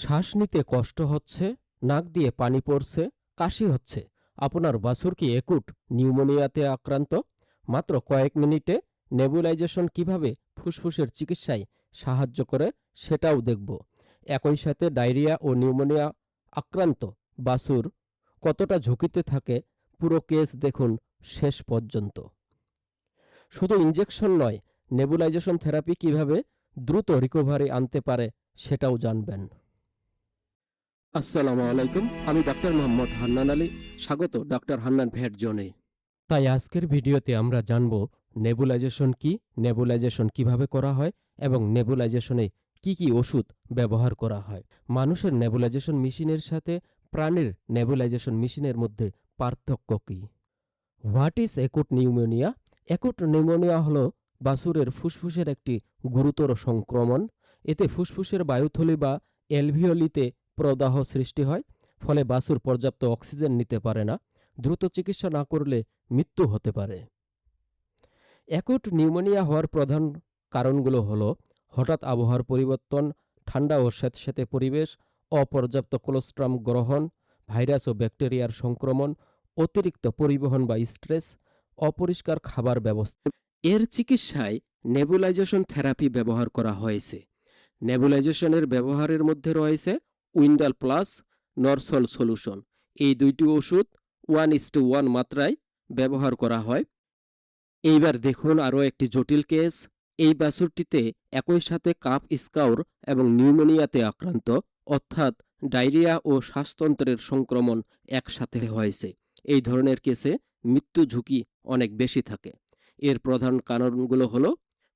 শ্বাস নিতে কষ্ট হচ্ছে, নাক দিয়ে পানি পড়ছে, কাশি হচ্ছে। আপনার বাছুর কি একুট নিউমোনিয়াতে আক্রান্ত? মাত্র কয়েক মিনিটে নেবুলাইজেশন কিভাবে ফুসফুসের চিকিৎসায় সাহায্য করে সেটাও দেখব। একই সাথে ডায়রিয়া ও নিউমোনিয়া আক্রান্ত বাছুর কতটা ঝুঁকিতে থাকে, পুরো কেস দেখুন শেষ পর্যন্ত। শুধু ইনজেকশন নয়, নেবুলাইজেশন থেরাপি কিভাবে দ্রুত রিকভারি আনতে পারে সেটাও জানবেন। আসসালামু আলাইকুম। আমি ডাক্তার মোহাম্মদ হান্নান আলী। স্বাগত ডাক্তার হান্নান ভেট জোনে। তাই আজকের ভিডিওতে আমরা জানব নেবুলাইজেশন কি, নেবুলাইজেশন কিভাবে করা হয় এবং নেবুলাইজেশনে কি কি ওষুধ ব্যবহার করা হয়। মানুষের নেবুলাইজেশন মেশিনের সাথে প্রাণীর নেবুলাইজেশন মেশিনের মধ্যে পার্থক্য কি? What is acute pneumonia? Acute pneumonia হল বাছুরের ফুসফুসের একটি গুরুতর সংক্রমণ। এতে ফুসফুসের বায়ুথলি বা এলভিওলিতে প্রদাহ সৃষ্টি হয়, ফলে বাছুর পর্যাপ্ত অক্সিজেন নিতে পারে না। দ্রুত চিকিৎসা না করলে মৃত্যু হতে পারে। অ্যাকুট নিউমোনিয়া হওয়ার প্রধান কারণগুলো হলো হঠাৎ আবহাওয়ার পরিবর্তন, ঠান্ডা ও স্যাঁতসেঁতে পরিবেশ, অপর্যাপ্ত কোলোস্ট্রাম গ্রহণ, ভাইরাস ও ব্যাকটেরিয়ার সংক্রমণ, অতিরিক্ত পরিবহন বা স্ট্রেস, অপরিষ্কার খাবার ব্যবস্থা। এর চিকিৎসায় নেবুলাইজেশন থেরাপি ব্যবহার করা হয়েছে। নেবুলাইজেশনের ব্যবহারের মধ্যে রয়েছে উইন্ডাল প্লাস, নরসল সলিউশন। এই দুইটি ওষুধ 1:1 মাত্রায় ব্যবহার করা হয়। এইবার দেখুন আরও একটি জটিল কেস। এই বাছুরটিতে একই সাথে কাফ স্কাউর এবং নিউমোনিয়াতে আক্রান্ত, অর্থাৎ ডায়রিয়া ও শ্বাসতন্ত্রের সংক্রমণ একসাথে হয়েছে। এই ধরনের কেসে মৃত্যু ঝুঁকি অনেক বেশি থাকে। এর প্রধান কারণগুলো হলো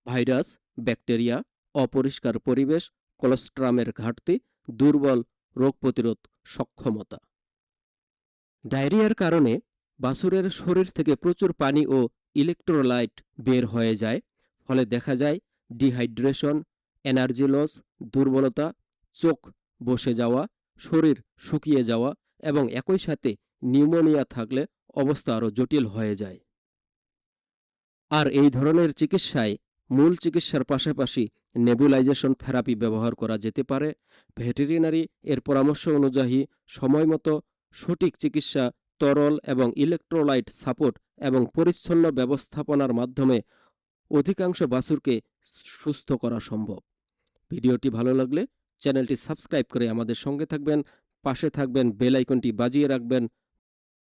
ভাইরাস, ব্যাকটেরিয়া, অপরিষ্কার পরিবেশ, কোলোস্ট্রামের ঘাটতি, দুর্বল রোগ প্রতিরোধ সক্ষমতা। ডায়রিয়ার কারণে বাছুরের শরীর থেকে প্রচুর পানি ও ইলেকট্রোলাইট বের হয়ে যায়, ফলে দেখা যায় ডিহাইড্রেশন, এনার্জি লস, দুর্বলতা, চোখ বসে যাওয়া, শরীর শুকিয়ে যাওয়া এবং একই সাথে নিউমোনিয়া থাকলে অবস্থা আরও জটিল হয়ে যায়। আর এই ধরনের চিকিৎসায় মূল চিকিৎসার পাশাপাশি নেবুলাইজেশন থেরাপি ব্যবহার করা যেতে পারে। ভেটেরিনারি এর পরামর্শ অনুযায়ী সময়মতো সঠিক চিকিৎসা, তরল এবং ইলেকট্রোলাইট সাপোর্ট এবং পরিচ্ছন্ন ব্যবস্থাপনার মাধ্যমে অধিকাংশ বাছুরকে সুস্থ করা সম্ভব। ভিডিওটি ভালো লাগলে চ্যানেলটি সাবস্ক্রাইব করে আমাদের সঙ্গে থাকবেন, পাশে থাকবেন, বেল আইকনটি বাজিয়ে রাখবেন।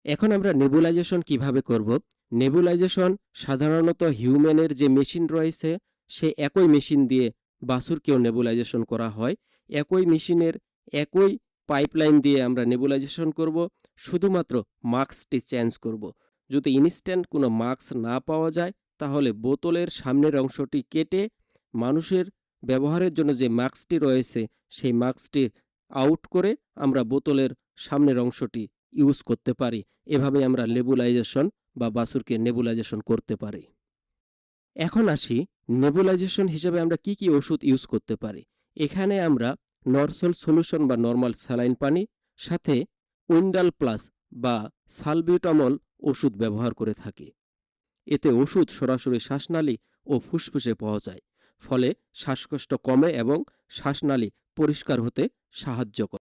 এখন আমরা নেবুলাইজেশন কিভাবে করব। নেবুলাইজেশন সাধারণত হিউম্যানের যে মেশিন রয়েছে সে একই মেশিন দিয়ে বাছুরকেও নেবুলাইজেশন করা হয়। একই মেশিনের একই পাইপলাইন দিয়ে আমরা নেবুলাইজেশন করব, শুধুমাত্র মাস্কটি চেঞ্জ করব। যদি ইনস্ট্যান্ট কোনো মাস্ক না পাওয়া যায় তাহলে বোতলের সামনের অংশটি কেটে মানুষের ব্যবহারের জন্য যে মাস্কটি রয়েছে সেই মাস্কটি আউট করে আমরা বোতলের সামনের অংশটি ইউজ করতে পারি। এভাবে আমরা নেবুলাইজেশন বা বাছুরকে নেবুলাইজেশন করতে পারি। এখন আসি নেবুলাইজেশন হিসেবে আমরা কি কি ওষুধ ইউজ করতে পারি। এখানে আমরা নরসল সলিউশন বা নর্মাল স্যালাইন পানি সাথে উইন্ডাল প্লাস বা সালবিউটামল ওষুধ ব্যবহার করে থাকি। এতে ওষুধ সরাসরি শ্বাসনালী ও ফুসফুসে পৌঁছায়, ফলে শ্বাসকষ্ট কমে এবং শ্বাসনালী পরিষ্কার হতে সাহায্য করে।